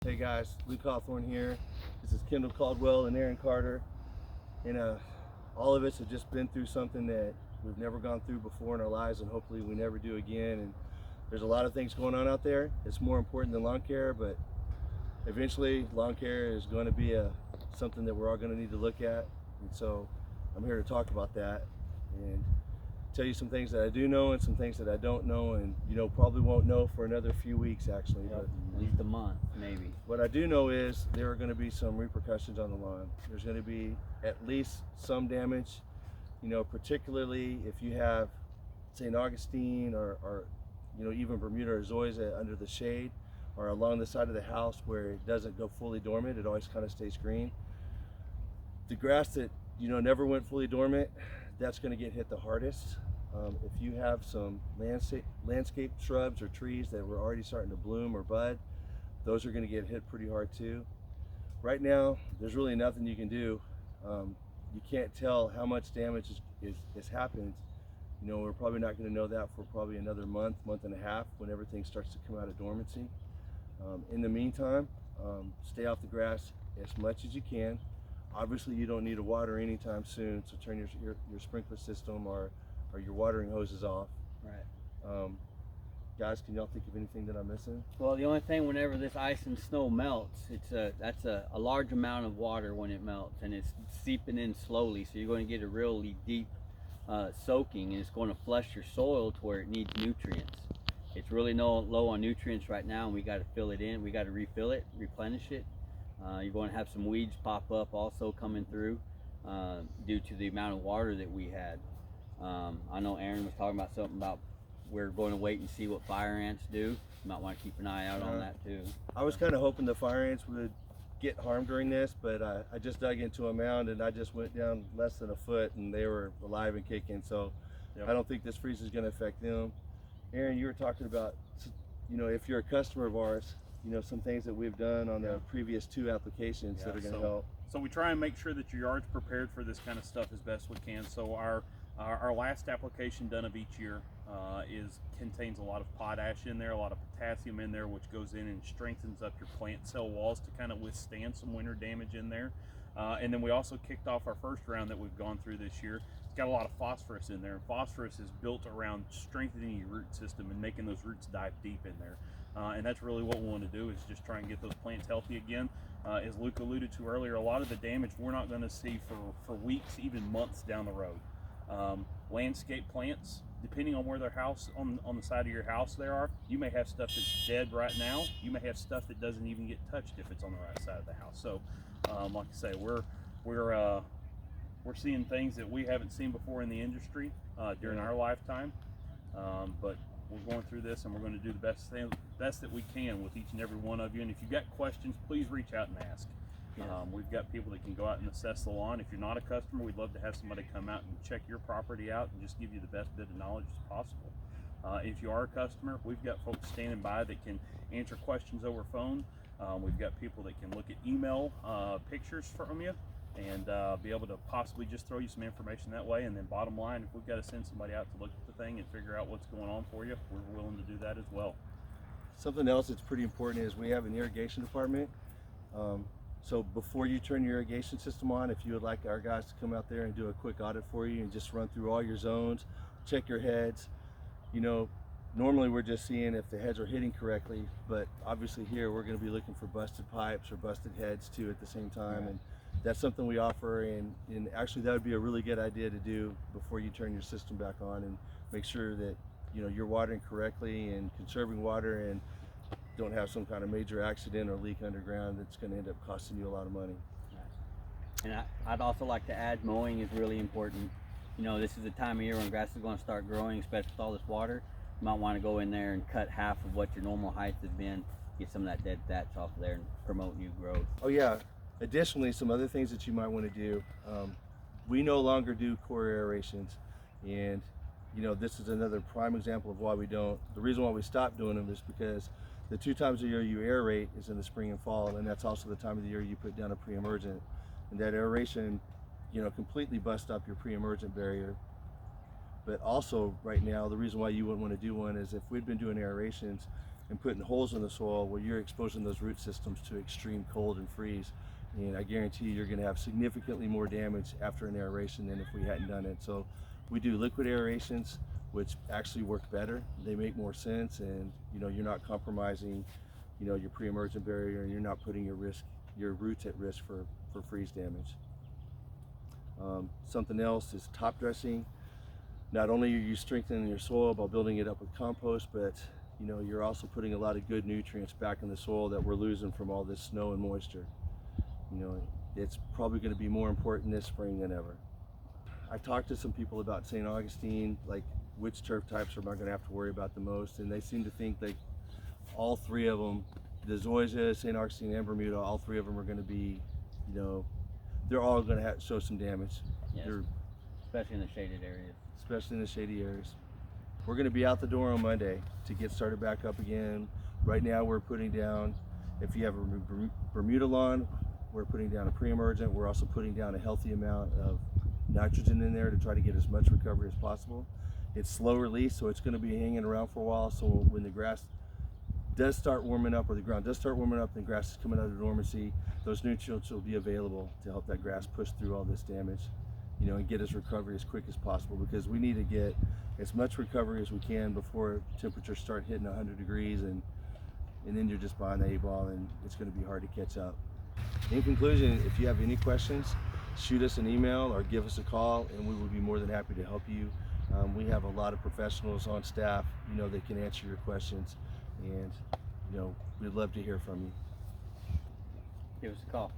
Hey guys, Luke Hawthorne here. This is Kendall Caldwell and Aaron Carter. And all of us have just been through something that we've never gone through before in our lives, and hopefully we never do again. And there's a lot of things going on out there. It's more important than lawn care, but eventually lawn care is going to be something that we're all going to need to look at. And so I'm here to talk about that and tell you some things that I do know and some things that I don't know, and probably won't know for another few weeks actually. Yep, But at least a month, maybe. what I do know is there are going to be some repercussions on the lawn. There's going to be at least some damage, particularly if you have St. Augustine or even Bermuda or zoysia under the shade or along the side of the house where it doesn't go fully dormant. It always kind of stays green. The grass that never went fully dormant, that's going to get hit the hardest. If you have some landscape shrubs or trees that were already starting to bloom or bud, those are going to get hit pretty hard too. Right now, there's really nothing you can do. You can't tell how much damage is happened. We're probably not going to know that for probably another month and a half when everything starts to come out of dormancy. In the meantime, stay off the grass as much as you can. Obviously, you don't need to water anytime soon, so turn your sprinkler system or your watering hoses off. Right. Guys, can y'all think of anything that I'm missing? Well, the only thing, whenever this ice and snow melts, that's a large amount of water when it melts, and it's seeping in slowly, so you're going to get a really deep soaking, and it's going to flush your soil to where it needs nutrients. It's really low on nutrients right now, and we got to fill it in. We got to refill it, replenish it. You're going to have some weeds pop up also coming through due to the amount of water that we had. I know Aaron was talking about something about we're going to wait and see what fire ants do. You might want to keep an eye out on that too. I was kind of hoping the fire ants would get harmed during this, but I just dug into a mound and I just went down less than a foot and they were alive and kicking. So I don't think this freeze is going to affect them. Aaron, you were talking about, if you're a customer of ours, some things that we've done on the previous 2 applications that are going to help. So we try and make sure that your yard's prepared for this kind of stuff as best we can. So our last application done of each year contains a lot of potash in there, a lot of potassium in there, which goes in and strengthens up your plant cell walls to kind of withstand some winter damage in there. And then we also kicked off our first round that we've gone through this year. It's got a lot of phosphorus in there, and phosphorus is built around strengthening your root system and making those roots dive deep in there. And that's really what we want to do, is just try and get those plants healthy again. As Luke alluded to earlier, a lot of the damage we're not going to see for weeks, even months down the road. Landscape plants, depending on where their house on the side of your house you may have stuff that's dead right now. You may have stuff that doesn't even get touched if it's on the right side of the house. So like I say, we're seeing things that we haven't seen before in the industry during our lifetime, but we're going through this and we're going to do the best that we can with each and every one of you. And if you've got questions, please reach out and ask. We've got people that can go out and assess the lawn. If you're not a customer, we'd love to have somebody come out and check your property out and just give you the best bit of knowledge as possible. If you are a customer, we've got folks standing by that can answer questions over phone. We've got people that can look at email pictures from you and be able to possibly just throw you some information that way. And then bottom line, if we've got to send somebody out to look at the thing and figure out what's going on for you, we're willing to do that as well. Something else that's pretty important is we have an irrigation department. So before you turn your irrigation system on, if you would like our guys to come out there and do a quick audit for you and just run through all your zones, check your heads. Normally we're just seeing if the heads are hitting correctly, but obviously here we're going to be looking for busted pipes or busted heads too at the same time. And that's something we offer, and actually that would be a really good idea to do before you turn your system back on, and make sure that you're watering correctly and conserving water and don't have some kind of major accident or leak underground that's going to end up costing you a lot of money. And I'd also like to add, mowing is really important. This is the time of year when grass is going to start growing, especially with all this water. You might want to go in there and cut half of what your normal height has been, get some of that dead thatch off of there and promote new growth. Oh yeah, additionally, some other things that you might want to do. We no longer do core aerations, and this is another prime example of why we don't. The reason why we stopped doing them is because the 2 times a year you aerate is in the spring and fall, and that's also the time of the year you put down a Preemergent, and that aeration completely busts up your Preemergent barrier. But also right now, the reason why you wouldn't want to do one is if we'd been doing aerations, and putting holes in the soil where you're exposing those root systems to extreme cold and freeze. And I guarantee you're going to have significantly more damage after an aeration than if we hadn't done it. So we do liquid aerations, which actually work better. They make more sense, and you're not compromising your pre-emergent barrier, and you're not putting your roots at risk for freeze damage. Something else is top dressing. Not only are you strengthening your soil by building it up with compost, but you're also putting a lot of good nutrients back in the soil that we're losing from all this snow and moisture. It's probably going to be more important this spring than ever. I've talked to some people about St. Augustine, like which turf types am I going to have to worry about the most, and they seem to think like all three of them, the zoysia, St. Augustine, and Bermuda, all three of them are going to be, they're all going to show some damage. Yes. Especially in the shaded areas. Especially in the shady areas. We're going to be out the door on Monday to get started back up again. Right now we're putting down, if you have a Bermuda lawn, we're putting down a pre-emergent. We're also putting down a healthy amount of nitrogen in there to try to get as much recovery as possible. It's slow release, so it's going to be hanging around for a while. So when the grass does start warming up, or the ground does start warming up and grass is coming out of dormancy, those nutrients will be available to help that grass push through all this damage, and get its recovery as quick as possible, because we need to get as much recovery as we can before temperatures start hitting 100 degrees, and then you're just behind the 8 ball, and it's going to be hard to catch up. In conclusion, if you have any questions, shoot us an email or give us a call, and we will be more than happy to help you. We have a lot of professionals on staff, that can answer your questions, and we'd love to hear from you. Give us a call.